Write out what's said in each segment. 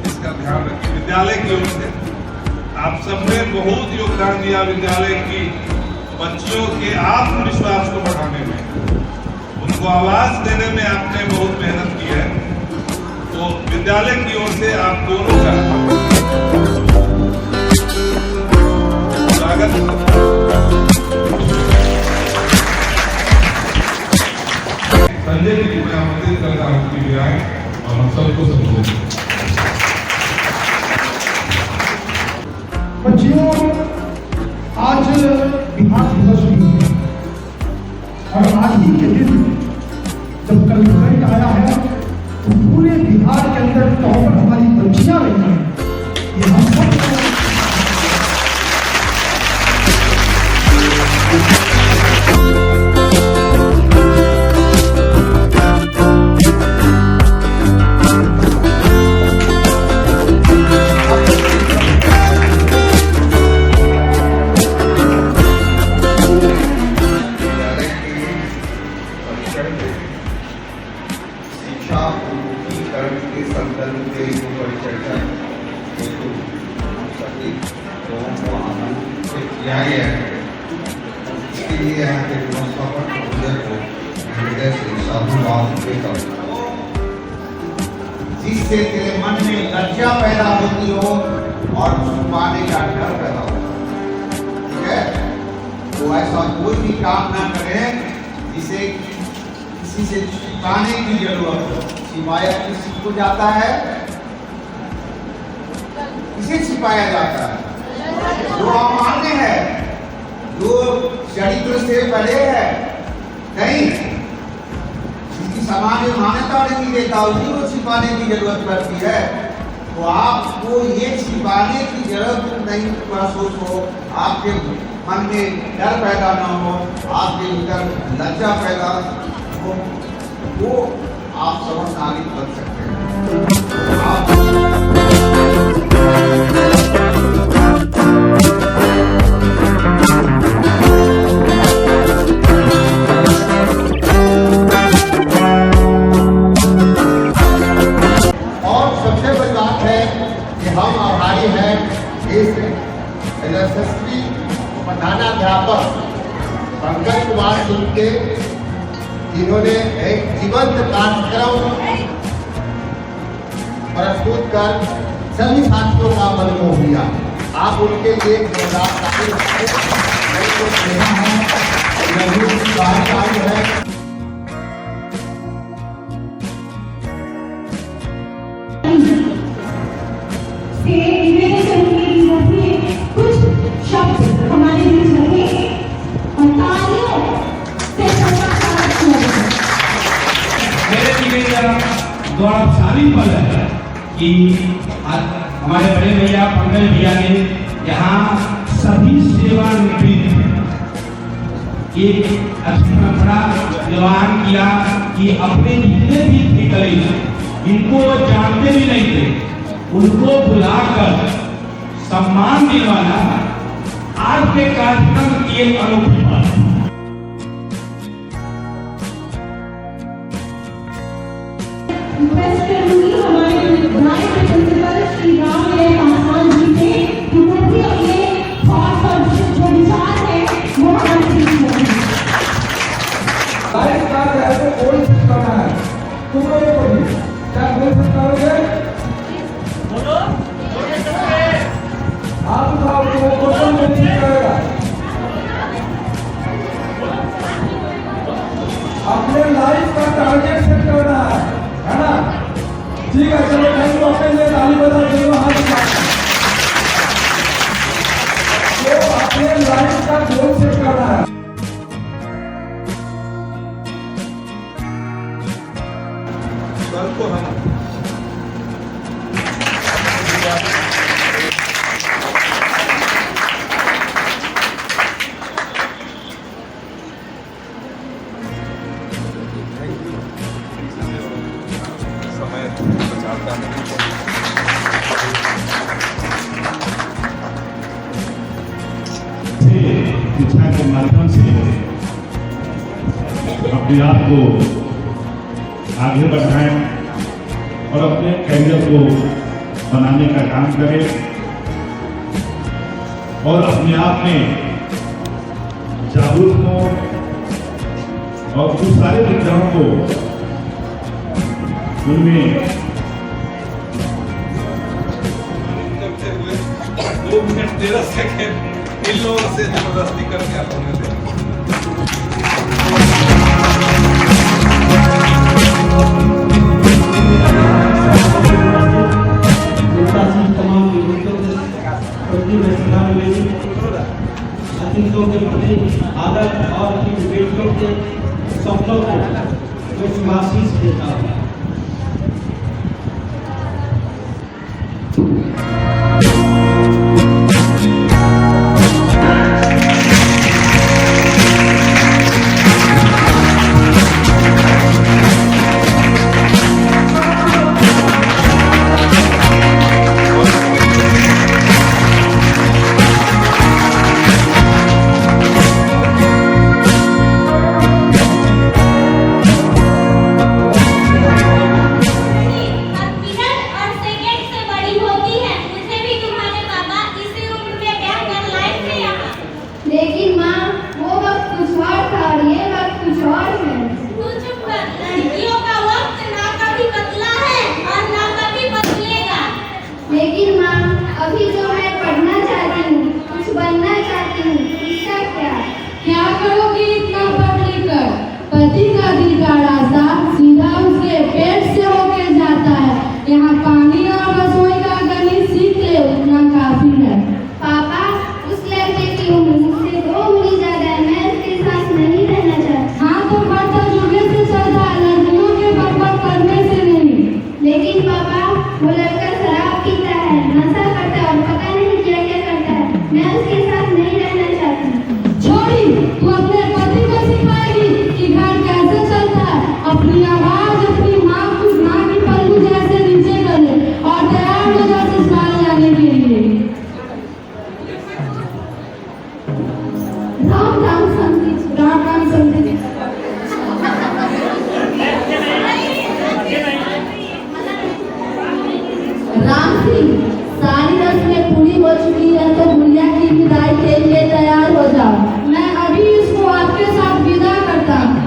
इसका ध्यान रखें। विद्यालय की ओर से आप सबने बहुत योगदान दिया विद्यालय की बच्चियों के आत्मविश्वास को बढ़ाने में, उनको आवाज देने में आपने बहुत मेहनत की है। तो विद्यालय की ओर से आप दोनों का स्वागत। संजय जी को मैं आमंत्रित करता हूँ कि वे आए और हम सबको संबोधित। बच्चियों, आज बिहार दिवस भी है और आज ही के दिन जब कल रिजल्ट आया है तो पूरे बिहार के अंदर टॉपर हमारी बच्चियां रही हैं। ये हम सब के संदर्भ में परिचर्चा हेतु सभी लोगों को आमंत्रित किया गया है। इसके लिए यहाँ के व्यवस्थापक महोदय को हृदय से साधुवाद देता हूँ। जिससे तेरे मन में लज्जा पैदा होती हो और छुपाने का डर पैदा हो, ठीक है? तो ऐसा कोई भी काम ना करे जिसे किसी से छिपाने की जरूरत हो। छिपाया किसी को जाता है, किसे छिपाया जाता है? जो अमान्य है, जो चरित्र से परे है, नहीं, जिसकी सामान्य मान्यता नहीं देता, उसी को छिपाने की जरूरत पड़ती है। तो आपको ये छिपाने की जरूरत नहीं महसूस हो, आपके मन में डर पैदा न हो, आपके भीतर लज्जा पैदा हो, वो आप समझदारी बन सकते हैं। और सबसे बड़ी बात है कि हम आभारी हैं इस एसएसपी प्रधानाध्यापक पंकज कुमार सिंह के, जिन्होंने एक जीवंत कार्यक्रम प्रस्तुत कर सभी छात्रों का मन मोह लिया। आप उनके लिए कुछ शब्द हमारे बीच रखे और तालियों गौरवशाली पल है कि हमारे बड़े भैया पंकज भैया ने यहाँ सभी सेवानिवृत्त एक बड़ा निर्वाहन किया कि अपने जितने भी ठिकाने इनको जानते भी नहीं थे, उनको बुलाकर सम्मान दिलवाना आज के कार्यक्रम की एक अनोखी बात है। हमारे प्रिंसिपल श्री राम पासवान जी थे, वो भी अपने थॉट्स और जो विचार है वो हमारे बीच में लाइफ का ऐसे कोई करना है। तुम लोग को भी क्या बोल सकते हो? बोलो आप बताओ, वो क्वेश्चन में नहीं करेगा। अपने लाइफ का टारगेट सेट करना है ना? ठीक है, चलो थैंक यू। अपने लिए ताली बजा दो, हाथ उठा। तो अपने लाइफ का गोल सेट करना है। कल को हम समय बचाता नहीं शिक्षा के माध्यम से अपने आप को आगे बढ़ाएं और अपने करियर को बनाने का काम करें और अपने आप में जागरूक हो और उन सारे विद्याओं को उनमें करते हुए 2 मिनट 13 सेकेंड इन लोगों से जबरदस्ती करके आप लोगों ने तमाम विभूतियों के प्रति मैं श्रद्धांजलि अतिथियों के प्रति आदर और अपनी बेटियों के सपनों को मैं शुभाशीष देता हूँ। लेकिन माँ वो वक्त कुछ और था और ये वक्त कुछ और है। तू चुप कर। लड़कियों का वक्त ना कभी बदला है और ना कभी बदलेगा। लेकिन माँ अभी जो मैं पढ़ना चाहती हूँ, कुछ बनना चाहती हूँ, इसका क्या करोगी इतना पढ़ लिख कर? पति का दिल का रास्ता सीधा उसके पेट से होकर जाता है। यहाँ पानी और रसोई का गणित सीख ले, उतना काफी है। पापा, उस लड़के की उम्र मुझसे 2 उंगली ज्यादा है, मैं उसके साथ नहीं रहना चाहती। हाँ तो बढ़ता जुगे से चलता है, लड़कियों के बर्बाद करने से नहीं। लेकिन पापा, वो लड़का शराब पीता है, नशा करता है और पता नहीं क्या क्या करता है। मैं उसके साथ नहीं रहना चाहती। छोड़ी, तू अपने पति को सिखाएगी कि घर कैसे चलता है। अपनी आवाज अपनी माँ की पल्लू जैसे नीचे कर ले और तैयार हो जा ससुराल जाने के लिए। राम राम समझी, राम राम समझी। राम सिंह, सारी रस्में पूरी हो चुकी है तो गुड़िया की विदाई के लिए तैयार हो जाओ। मैं अभी इसको आपके साथ विदा करता हूँ।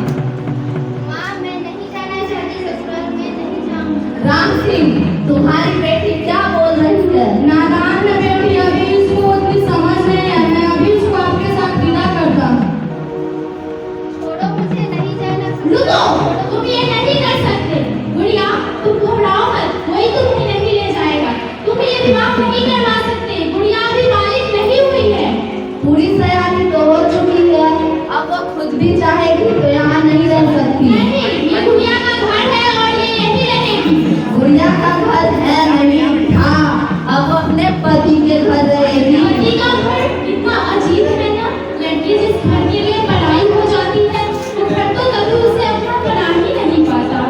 माँ, मैं नहीं जाना चाहती ससुराल, मैं नहीं जाऊँगी। राम सिंह, तुम्हारी बेटी क्या बोल रही है? नादान है बेटी, अभी इसको उतनी समझ नहीं है। मैं अभी इसको आपके साथ विदा करता हूँ। छोड़ो, मुझे नहीं जाना। रुको, तुम ये नहीं कर सकते। गुड़िया, तुम घबराओ मत, कोई तुम्हें नहीं ले जाएगा। तुम ये विवाह नहीं करवा सकते, गुड़िया अभी बालिग नहीं हुई है। पूरी सयानी तो हो चुकी है, अब वो खुद भी चाहेगी तो यहाँ नहीं रह सकती। नहीं, ये गुड़िया का घर है और ये यहीं रहेगी। गुड़िया का घर है नहीं, हाँ, अब वो अपने पति के घर रहेगी। पति का घर कितना अजीब है ना। लड़की जिस घर के लिए पढ़ाई हो जाती है, वो घर तो कभी उसे अपना बना ही नहीं पाता।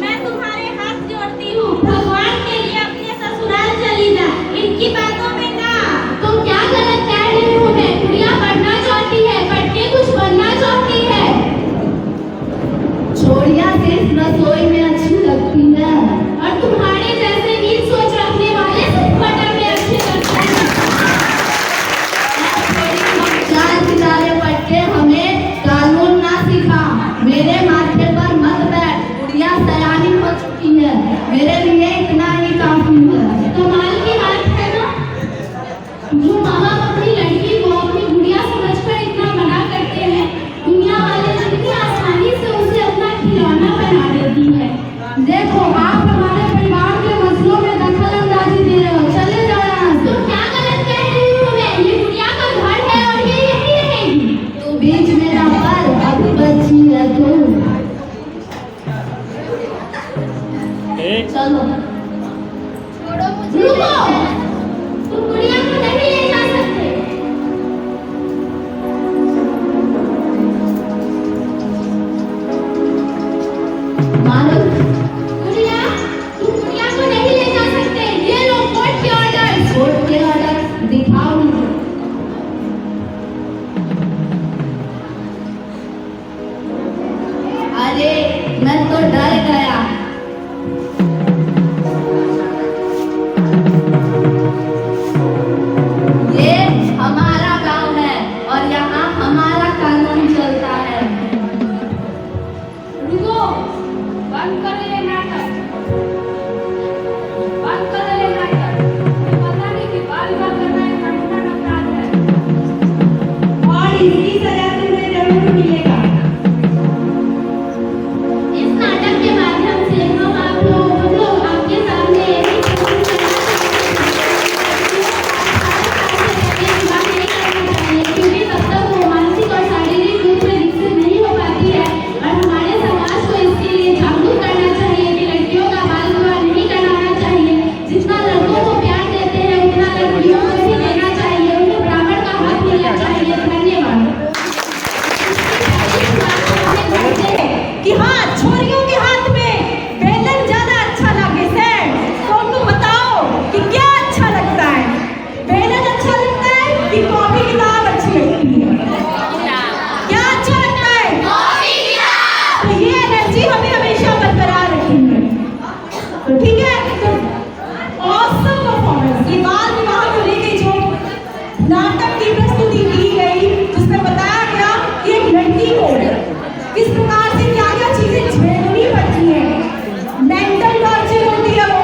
मैं तुम्हारे हाथ जोड़ती हूँ, भगवान के लिए अपने ससुराल चली जा, इनकी बातों में ना। तुम क्या गलत कह रही हो? मैं गुड़िया पढ़ना चाहती है, पढ़ के कुछ बनना चाहती है। छोड़िया सिर्फ रसोई में अच्छी लगती है और तुम्हारे जैसे नीच सोच रखने वाले सिर्फ बटर में अच्छे लगते हैं। ये हमारा गांव है और यहाँ हमारा कानून चलता है। रुको, बंद कर ये नाटक, बंद कर ये नाटक। पता नहीं कि बाल बाल करना एक कानूनन अपराध है और इसकी सजा तुम्हें जरूर मिलेगा। इस नाटक के माध्यम से हम आप लोग आपके सामने क्योंकि तब तक वो मानसिक और शारीरिक रूप में विकसित नहीं हो पाती है और हमारे समाज को इसके लिए जागरूक करना चाहिए कि लड़कियों का बाल विवाह नहीं कराना चाहिए। जितना लड़कों को प्यार देते हैं उतना लड़कियों को भी देना चाहिए, उन्हें बराबर का हक मिलना चाहिए। धन्यवाद। कि हाँ, छोरियों के हाथ में बेलन ज्यादा अच्छा लगे से तो उनको बताओ कि क्या अच्छा लगता है। बेलन अच्छा लगता है कि कॉपी किताब अच्छी लगती है? क्या अच्छा लगता है? कॉपी किताब। तो ये एनर्जी हमें हमेशा बरकरार रखनी है। तो ठीक है, तो ऑसम परफॉर्मेंस। ये बाल विवाह को लेकर जो नाटक की प्रस्तुति की गई जिसमें बताया गया कि एक लड़की को किस प्रकार से क्या क्या चीजें झेलनी पड़ती है, मेंटल टॉर्चर होती है वो।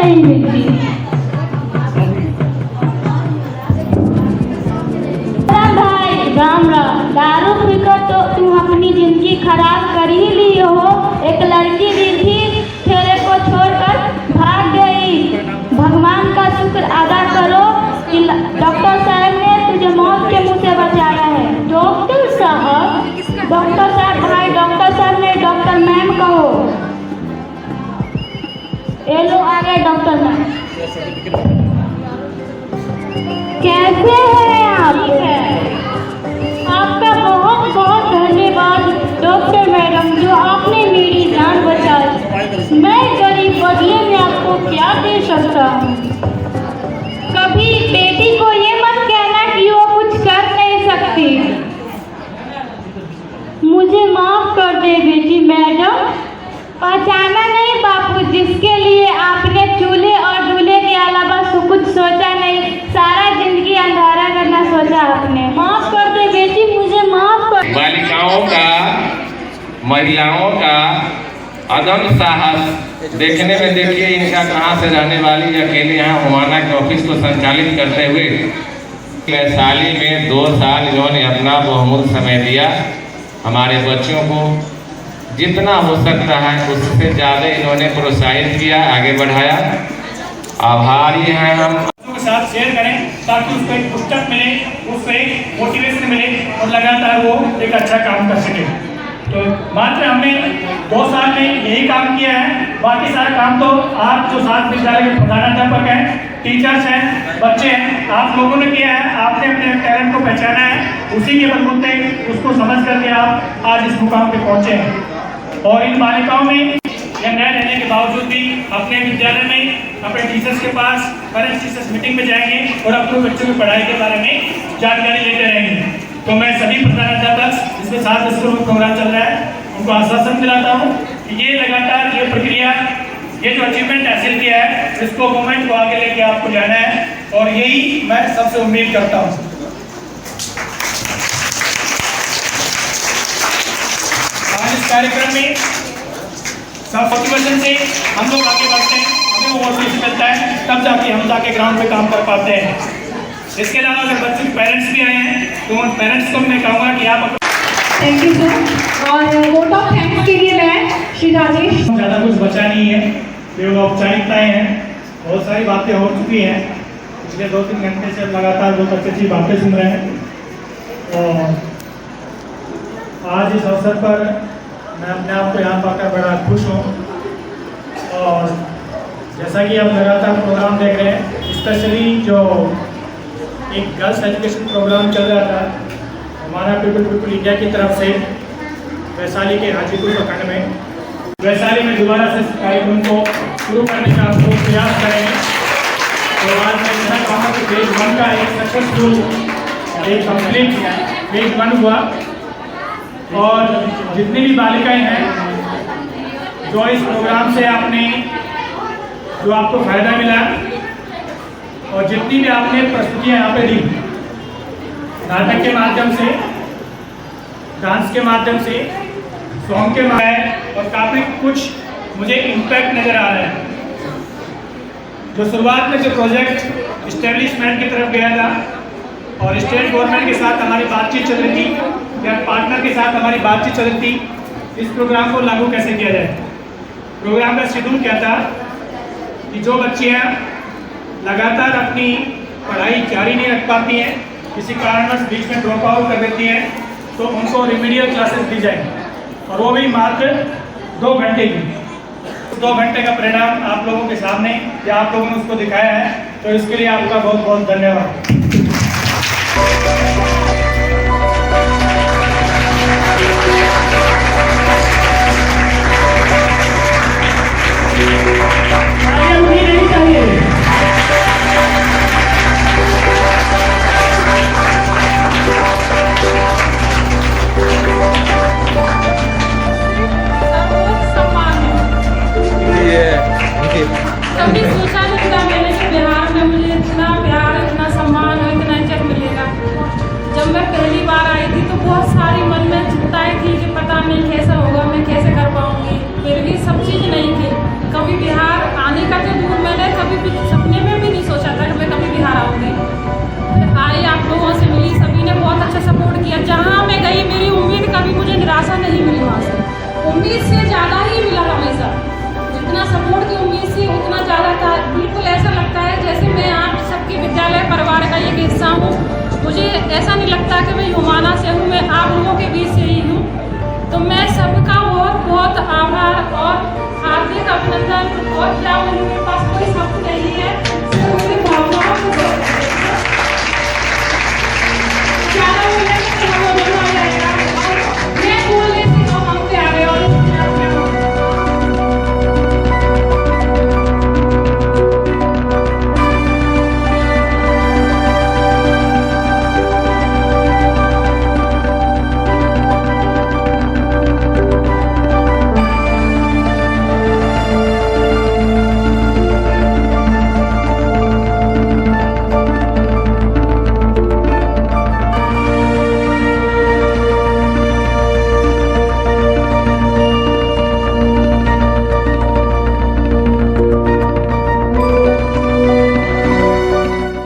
नहीं मिलती। भाई राम राम, दारू पीकर तो तुम अपनी जिंदगी खराब कर ही ली हो। एक लड़की भी थी, तेरे को छोड़कर भाग गई। भगवान का शुक्र अदा करो कि डॉक्टर साहब ने तुझे मौत के मुंह से बचाया है। डॉक्टर साहब, डॉक्टर साहब भाई, डॉक्टर साहब ने डॉक्टर मैम कहो। ये लो आ गए डॉक्टर मैम। कैसे हैं आप? आपका बहुत बहुत धन्यवाद डॉक्टर मैडम, जो आपने मेरी जान बचाई। मैं गरीब बदले में आपको क्या दे सकता हूँ? कभी बेटी को ये मत कहना कि वो कुछ कर नहीं सकती। मुझे माफ कर दे बेटी। मैडम, पहचाना नहीं बापू, जिसके लिए आपने चूल्हे और दूल्हे के अलावा कुछ सोचा नहीं, सारा जिंदगी अंधारा करना सोचा आपने। माफ कर दे बेटी, मुझे माफ कर। बालिकाओं का, महिलाओं का अदम साहस देखने में देखिए इनका कहाँ से रहने वाली अकेले यहाँ हुमाना के ऑफिस को संचालित करते हुए वैशाली में 2 साल इन्होंने अपना बहुमूल्य समय दिया। हमारे बच्चों को जितना हो सकता है उससे ज़्यादा इन्होंने प्रोत्साहित किया, आगे बढ़ाया। आभारी हैं हम। के साथ शेयर करें ताकि उसको एक पुस्तक मिले, उसको एक मोटिवेशन मिले और लगातार वो एक अच्छा काम कर सके। तो मात्र हमने 2 साल में यही काम किया है, बाकी सारा काम तो आप जो सात विद्यालय के प्रधानाध्यापक हैं, टीचर्स हैं, बच्चे हैं, आप लोगों ने किया है। आपने अपने टैलेंट को पहचाना है, उसी के बलबूते उसको समझ करके आप आज इस मुकाम पे पहुंचे हैं। और इन बालिकाओं में न रहने के बावजूद भी अपने विद्यालय में अपने टीचर्स के पास पेरेंट्स टीचर्स मीटिंग में जाएंगे और अपने बच्चों की पढ़ाई के बारे में जानकारी लेते रहेंगे। तो मैं सभी प्रधानाध्यापक जिसमें 7 स्कूलों में प्रोग्राम चल रहा है उनको आश्वासन दिलाता हूँ कि ये लगातार ये प्रक्रिया, ये जो अचीवमेंट हासिल किया है, इसको मूवमेंट को आगे लेके आपको जाना है और यही मैं सबसे उम्मीद करता हूँ। आज इस कार्यक्रम में सब मोटिवेशन से हम लोग आगे बढ़ते हैं, हमें वो मोटिवेशन मिलता है, तब जाके हम जाके ग्राउंड पे काम कर पाते हैं। इसके अलावा अगर बच्चों के पेरेंट्स भी आए हैं तो उन पेरेंट्स को मैं कहूँगा कि आप थैंक यू सर। और वोट ऑफ थैंक्स के लिए मैं श्री राजेश। ज़्यादा कुछ बचा नहीं है, केवल औपचारिकताएँ हैं। बहुत सारी बातें हो चुकी हैं, पिछले 2-3 घंटे से लगातार बहुत अच्छी अच्छी बातें सुन रहे हैं। और आज इस अवसर पर मैं अपने आप को यहाँ पाकर बड़ा खुश हूँ। और जैसा कि आप लगातार प्रोग्राम देख रहे हैं, स्पेशली जो एक गर्ल्स एजुकेशन प्रोग्राम चल रहा था हमारा पीपल इंडिया की तरफ से वैशाली के हाजीपुर प्रखंड में, वैशाली में दोबारा से कार्यक्रम को शुरू करने का हम लोग प्रयास करेंगे। तो आज मैं कहना चाहूँगा कि फेज 1 का एक सक्सेसफुल एक कंप्लीट फेज 1 हुआ। और जितनी भी बालिकाएं हैं जो इस प्रोग्राम से आपने जो आपको फायदा मिला, और जितनी भी आपने प्रस्तुतियां यहाँ पे दी, नाटक के माध्यम से, डांस के माध्यम से, सॉन्ग के माध्यम, और काफ़ी कुछ मुझे इम्पैक्ट नज़र आ रहा है। जो शुरुआत में जो प्रोजेक्ट इस्टेब्लिशमेंट की तरफ गया था और स्टेट गवर्नमेंट के साथ हमारी बातचीत चल रही थी, या पार्टनर के साथ हमारी बातचीत चल रही थी, इस प्रोग्राम को लागू कैसे किया जाए। प्रोग्राम का शेड्यूल क्या था कि जो बच्चियाँ लगातार अपनी पढ़ाई जारी नहीं रख पाती हैं, किसी कारणवश बीच में ड्रॉप आउट कर देती हैं, तो उनको रिमीडियल क्लासेस दी जाएंगी, और वो भी मात्र 2 घंटे की। 2 घंटे का परिणाम आप लोगों के सामने, या आप लोगों ने उसको दिखाया है, तो इसके लिए आपका बहुत बहुत धन्यवाद। मुझे नहीं